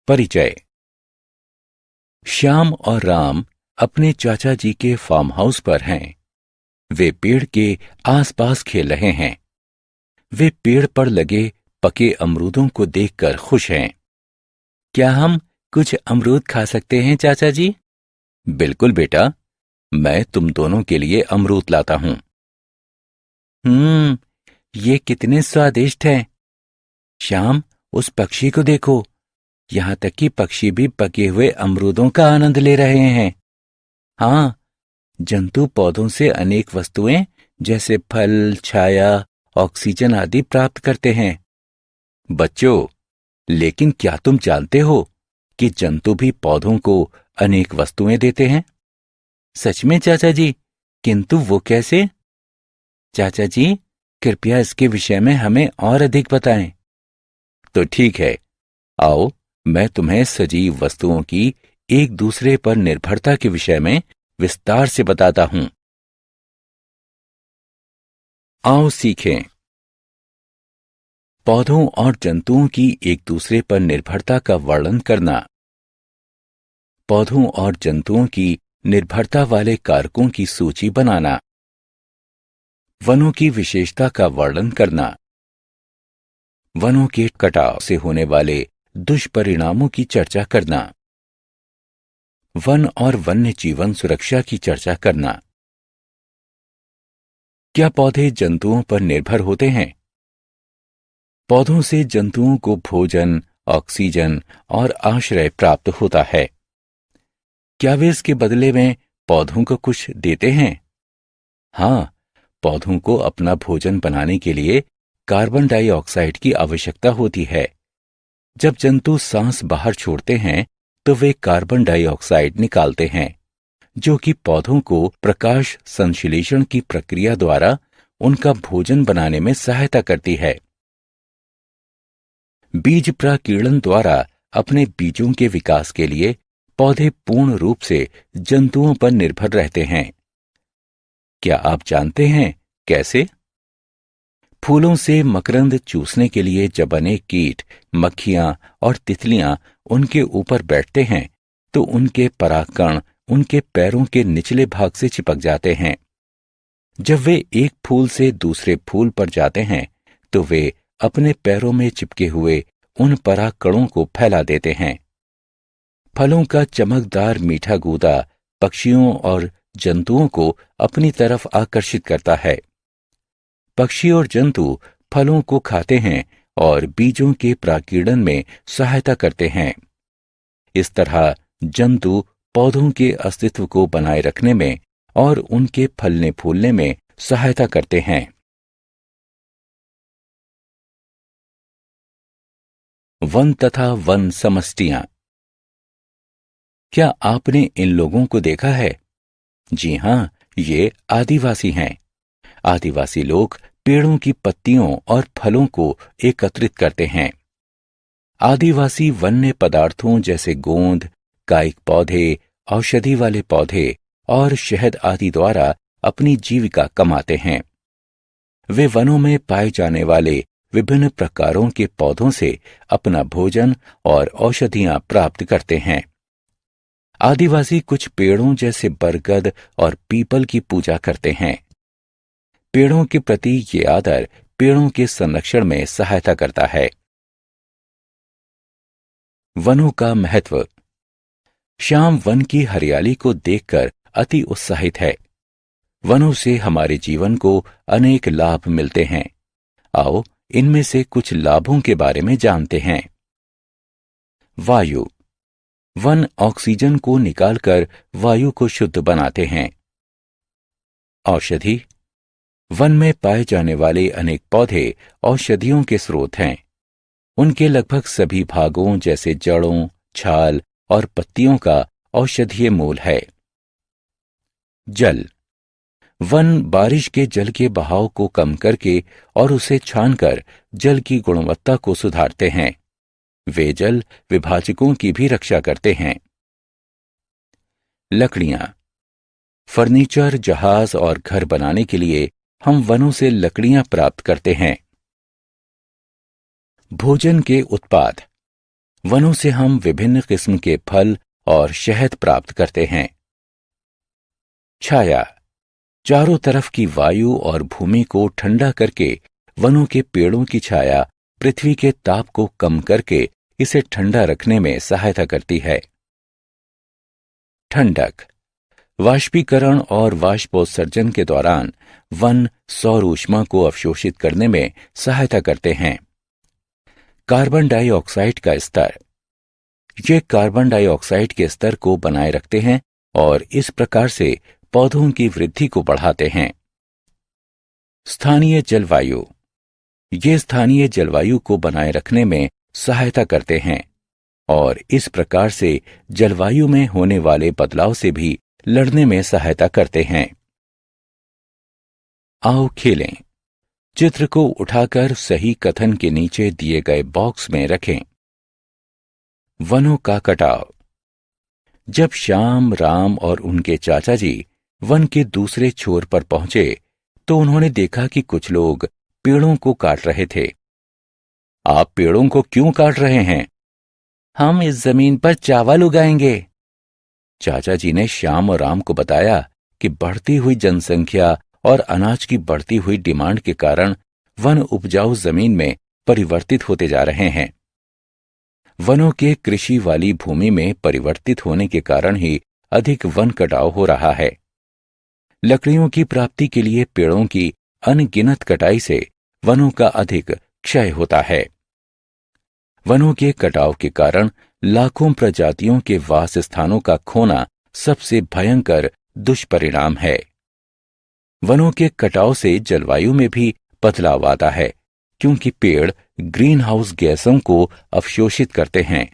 परिचय। श्याम और राम अपने चाचा जी के फार्म हाउस पर हैं। वे पेड़ के आसपास खेल रहे हैं। वे पेड़ पर लगे पके अमरूदों को देखकर खुश हैं। क्या हम कुछ अमरूद खा सकते हैं चाचा जी? बिल्कुल बेटा, मैं तुम दोनों के लिए अमरूद लाता हूं। ये कितने स्वादिष्ट हैं। श्याम, उस पक्षी को देखो। यहां तक कि पक्षी भी पके हुए अमरूदों का आनंद ले रहे हैं। हाँ, जंतु पौधों से अनेक वस्तुएं जैसे फल, छाया, ऑक्सीजन आदि प्राप्त करते हैं। बच्चों, लेकिन क्या तुम जानते हो कि जंतु भी पौधों को अनेक वस्तुएं देते हैं? सच में चाचा जी, किंतु वो कैसे? चाचा जी, कृपया इसके विषय में हमें और अधिक बताएं। तो ठीक है, आओ मैं तुम्हें सजीव वस्तुओं की एक दूसरे पर निर्भरता के विषय में विस्तार से बताता हूं। आओ सीखें। पौधों और जंतुओं की एक दूसरे पर निर्भरता का वर्णन करना। पौधों और जंतुओं की निर्भरता वाले कारकों की सूची बनाना। वनों की विशेषता का वर्णन करना। वनों के कटाव से होने वाले दुष्परिणामों की चर्चा करना। वन और वन्य जीवन सुरक्षा की चर्चा करना। क्या पौधे जंतुओं पर निर्भर होते हैं? पौधों से जंतुओं को भोजन, ऑक्सीजन और आश्रय प्राप्त होता है। क्या वे इसके बदले में पौधों को कुछ देते हैं? हाँ, पौधों को अपना भोजन बनाने के लिए कार्बन डाइऑक्साइड की आवश्यकता होती है। जब जंतु सांस बाहर छोड़ते हैं तो वे कार्बन डाइऑक्साइड निकालते हैं, जो कि पौधों को प्रकाश संश्लेषण की प्रक्रिया द्वारा उनका भोजन बनाने में सहायता करती है। बीज प्रकीर्णन द्वारा अपने बीजों के विकास के लिए पौधे पूर्ण रूप से जंतुओं पर निर्भर रहते हैं। क्या आप जानते हैं कैसे? फूलों से मकरंद चूसने के लिए जब अनेक कीट, मक्खियां और तितलियां उनके ऊपर बैठते हैं तो उनके परागकण उनके पैरों के निचले भाग से चिपक जाते हैं। जब वे एक फूल से दूसरे फूल पर जाते हैं तो वे अपने पैरों में चिपके हुए उन परागकणों को फैला देते हैं। फलों का चमकदार मीठा गूदा पक्षियों और जंतुओं को अपनी तरफ आकर्षित करता है। पक्षी और जंतु फलों को खाते हैं और बीजों के प्रकीर्णन में सहायता करते हैं। इस तरह जंतु पौधों के अस्तित्व को बनाए रखने में और उनके फलने फूलने में सहायता करते हैं। वन तथा वन समष्टियां। क्या आपने इन लोगों को देखा है? जी हां, ये आदिवासी हैं। आदिवासी लोग पेड़ों की पत्तियों और फलों को एकत्रित करते हैं। आदिवासी वन्य पदार्थों जैसे गोंद, कायिक पौधे, औषधि वाले पौधे और शहद आदि द्वारा अपनी जीविका कमाते हैं। वे वनों में पाए जाने वाले विभिन्न प्रकारों के पौधों से अपना भोजन और औषधियां प्राप्त करते हैं। आदिवासी कुछ पेड़ों जैसे बरगद और पीपल की पूजा करते हैं। पेड़ों के प्रति ये आदर पेड़ों के संरक्षण में सहायता करता है। वनों का महत्व। श्याम वन की हरियाली को देखकर अति उत्साहित है। वनों से हमारे जीवन को अनेक लाभ मिलते हैं। आओ इनमें से कुछ लाभों के बारे में जानते हैं। वायु। वन ऑक्सीजन को निकालकर वायु को शुद्ध बनाते हैं। औषधि। वन में पाए जाने वाले अनेक पौधे औषधियों के स्रोत हैं। उनके लगभग सभी भागों जैसे जड़ों, छाल और पत्तियों का औषधीय मूल है। जल। वन बारिश के जल के बहाव को कम करके और उसे छानकर जल की गुणवत्ता को सुधारते हैं। वे जल विभाजकों की भी रक्षा करते हैं। लकड़ियां। फर्नीचर, जहाज और घर बनाने के लिए हम वनों से लकड़ियां प्राप्त करते हैं। भोजन के उत्पाद। वनों से हम विभिन्न किस्म के फल और शहद प्राप्त करते हैं। छाया, चारों तरफ की वायु और भूमि को ठंडा करके वनों के पेड़ों की छाया पृथ्वी के ताप को कम करके इसे ठंडा रखने में सहायता करती है। ठंडक, वाष्पीकरण और वाष्पोत्सर्जन के दौरान वन सौर ऊष्मा को अवशोषित करने में सहायता करते हैं। कार्बन डाइऑक्साइड का स्तर, ये कार्बन डाइऑक्साइड के स्तर को बनाए रखते हैं और इस प्रकार से पौधों की वृद्धि को बढ़ाते हैं। स्थानीय जलवायु, ये स्थानीय जलवायु को बनाए रखने में सहायता करते हैं और इस प्रकार से जलवायु में होने वाले बदलाव से भी लड़ने में सहायता करते हैं। आओ खेलें। चित्र को उठाकर सही कथन के नीचे दिए गए बॉक्स में रखें। वनों का कटाव। जब श्याम, राम और उनके चाचा जी वन के दूसरे छोर पर पहुंचे तो उन्होंने देखा कि कुछ लोग पेड़ों को काट रहे थे। आप पेड़ों को क्यों काट रहे हैं? हम इस जमीन पर चावल उगाएंगे। चाचा जी ने श्याम और राम को बताया कि बढ़ती हुई जनसंख्या और अनाज की बढ़ती हुई डिमांड के कारण वन उपजाऊ जमीन में परिवर्तित होते जा रहे हैं। वनों के कृषि वाली भूमि में परिवर्तित होने के कारण ही अधिक वन कटाव हो रहा है। लकड़ियों की प्राप्ति के लिए पेड़ों की अनगिनत कटाई से वनों का अधिक क्षय होता है। वनों के कटाव के कारण लाखों प्रजातियों के वास स्थानों का खोना सबसे भयंकर दुष्परिणाम है। वनों के कटाव से जलवायु में भी बदलाव आता है क्योंकि पेड़ ग्रीन हाउस गैसों को अवशोषित करते हैं।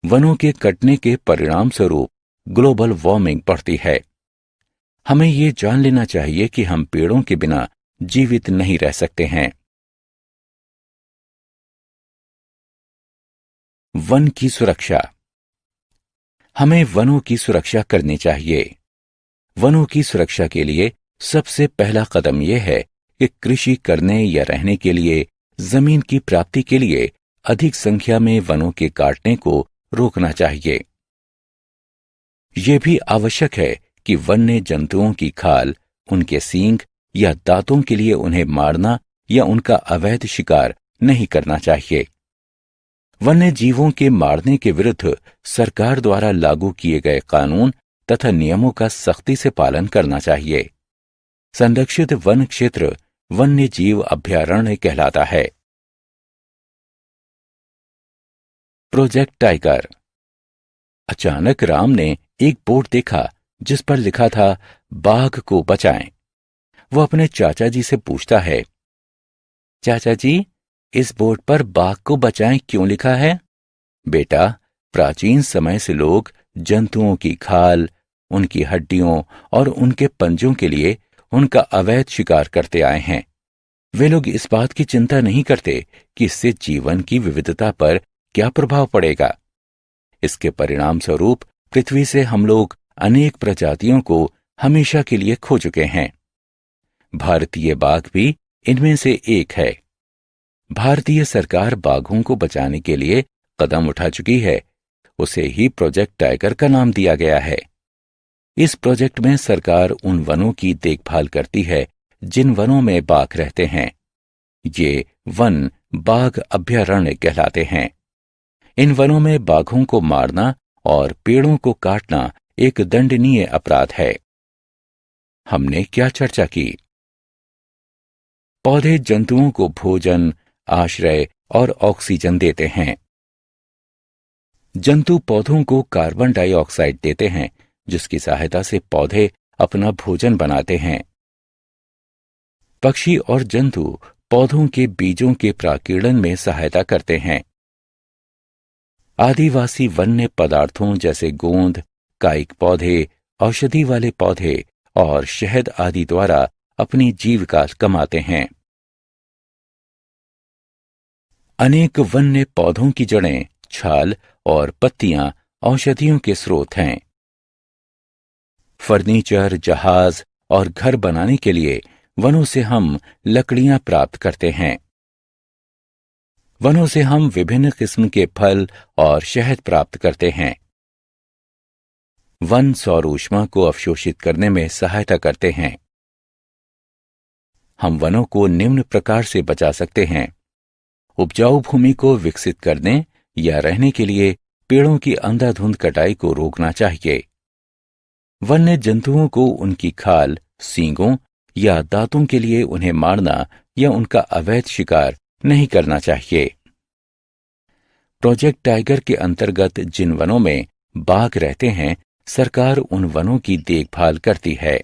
वनों के कटने के परिणाम स्वरूप ग्लोबल वार्मिंग बढ़ती है। हमें ये जान लेना चाहिए कि हम पेड़ों के बिना जीवित नहीं रह सकते हैं। वन की सुरक्षा। हमें वनों की सुरक्षा करनी चाहिए। वनों की सुरक्षा के लिए सबसे पहला कदम यह है कि कृषि करने या रहने के लिए जमीन की प्राप्ति के लिए अधिक संख्या में वनों के काटने को रोकना चाहिए। यह भी आवश्यक है कि वन्य जंतुओं की खाल, उनके सींग या दांतों के लिए उन्हें मारना या उनका अवैध शिकार नहीं करना चाहिए। वन्य जीवों के मारने के विरुद्ध सरकार द्वारा लागू किए गए कानून तथा नियमों का सख्ती से पालन करना चाहिए। संरक्षित वन क्षेत्र वन्य जीव अभयारण्य कहलाता है। Project tiger. अचानक राम ने एक बोर्ड देखा जिस पर लिखा था बाघ को बचाएं। वो अपने चाचा जी से पूछता है, चाचा जी, इस बोर्ड पर बाघ को बचाएं क्यों लिखा है? बेटा, प्राचीन समय से लोग जंतुओं की खाल, उनकी हड्डियों और उनके पंजों के लिए उनका अवैध शिकार करते आए हैं। वे लोग इस बात की चिंता नहीं करते कि इससे जीवन की विविधता पर क्या प्रभाव पड़ेगा। इसके परिणाम स्वरूप पृथ्वी से हम लोग अनेक प्रजातियों को हमेशा के लिए खो चुके हैं। भारतीय बाघ भी इनमें से एक है। भारतीय सरकार बाघों को बचाने के लिए कदम उठा चुकी है। उसे ही प्रोजेक्ट टाइगर का नाम दिया गया है। इस प्रोजेक्ट में सरकार उन वनों की देखभाल करती है जिन वनों में बाघ रहते हैं। ये वन बाघ अभयारण्य कहलाते हैं। इन वनों में बाघों को मारना और पेड़ों को काटना एक दंडनीय अपराध है। हमने क्या चर्चा की? पौधे जंतुओं को भोजन, आश्रय और ऑक्सीजन देते हैं। जंतु पौधों को कार्बन डाइऑक्साइड देते हैं जिसकी सहायता से पौधे अपना भोजन बनाते हैं। पक्षी और जंतु पौधों के बीजों के प्राकीर्णन में सहायता करते हैं। आदिवासी वन्य पदार्थों जैसे गोंद, कायिक पौधे, औषधि वाले पौधे और शहद आदि द्वारा अपनी जीविका कमाते हैं। अनेक वन्य पौधों की जड़ें, छाल और पत्तियां औषधियों के स्रोत हैं। फर्नीचर, जहाज और घर बनाने के लिए वनों से हम लकड़ियां प्राप्त करते हैं। वनों से हम विभिन्न किस्म के फल और शहद प्राप्त करते हैं। वन सौर ऊष्मा को अवशोषित करने में सहायता करते हैं। हम वनों को निम्न प्रकार से बचा सकते हैं। उपजाऊ भूमि को विकसित करने या रहने के लिए पेड़ों की अंधाधुंध कटाई को रोकना चाहिए। वन्य जंतुओं को उनकी खाल, सींगों या दांतों के लिए उन्हें मारना या उनका अवैध शिकार नहीं करना चाहिए। प्रोजेक्ट टाइगर के अंतर्गत जिन वनों में बाघ रहते हैं, सरकार उन वनों की देखभाल करती है।